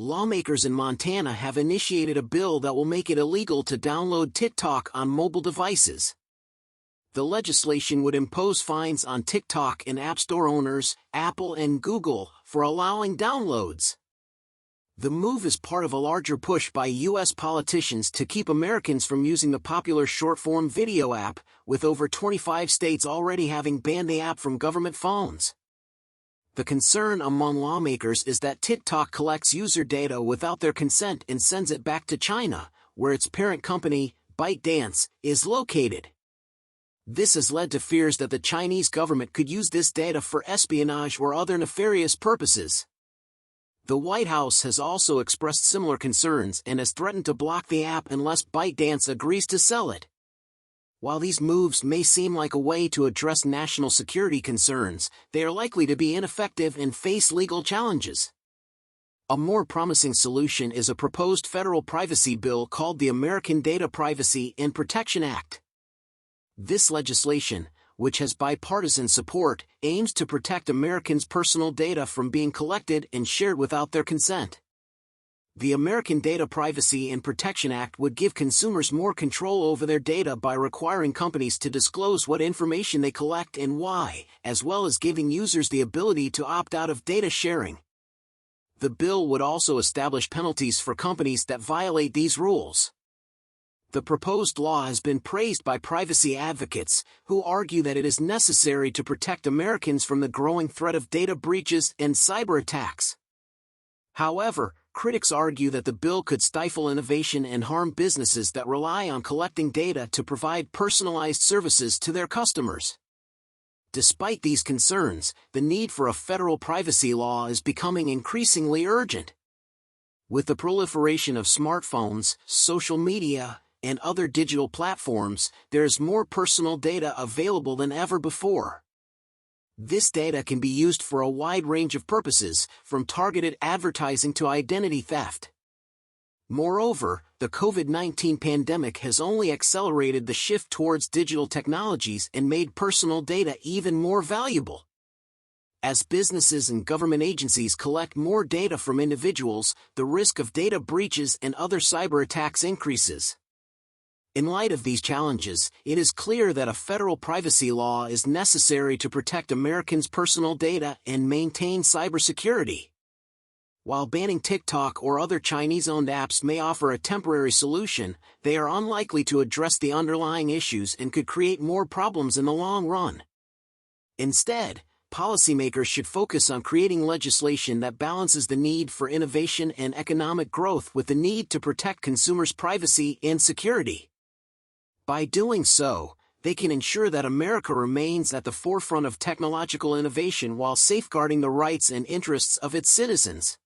Lawmakers in Montana have initiated a bill that will make it illegal to download TikTok on mobile devices. The legislation would impose fines on TikTok and App Store owners, Apple and Google, for allowing downloads. The move is part of a larger push by U.S. politicians to keep Americans from using the popular short-form video app, with over 25 states already having banned the app from government phones. The concern among lawmakers is that TikTok collects user data without their consent and sends it back to China, where its parent company, ByteDance, is located. This has led to fears that the Chinese government could use this data for espionage or other nefarious purposes. The White House has also expressed similar concerns and has threatened to block the app unless ByteDance agrees to sell it. While these moves may seem like a way to address national security concerns, they are likely to be ineffective and face legal challenges. A more promising solution is a proposed federal privacy bill called the American Data Privacy and Protection Act. This legislation, which has bipartisan support, aims to protect Americans' personal data from being collected and shared without their consent. The American Data Privacy and Protection Act would give consumers more control over their data by requiring companies to disclose what information they collect and why, as well as giving users the ability to opt out of data sharing. The bill would also establish penalties for companies that violate these rules. The proposed law has been praised by privacy advocates, who argue that it is necessary to protect Americans from the growing threat of data breaches and cyber attacks. However, critics argue that the bill could stifle innovation and harm businesses that rely on collecting data to provide personalized services to their customers. Despite these concerns, the need for a federal privacy law is becoming increasingly urgent. With the proliferation of smartphones, social media, and other digital platforms, there is more personal data available than ever before. This data can be used for a wide range of purposes, from targeted advertising to identity theft. Moreover, the COVID-19 pandemic has only accelerated the shift towards digital technologies and made personal data even more valuable. As businesses and government agencies collect more data from individuals, the risk of data breaches and other cyber attacks increases. In light of these challenges, it is clear that a federal privacy law is necessary to protect Americans' personal data and maintain cybersecurity. While banning TikTok or other Chinese-owned apps may offer a temporary solution, they are unlikely to address the underlying issues and could create more problems in the long run. Instead, policymakers should focus on creating legislation that balances the need for innovation and economic growth with the need to protect consumers' privacy and security. By doing so, they can ensure that America remains at the forefront of technological innovation while safeguarding the rights and interests of its citizens.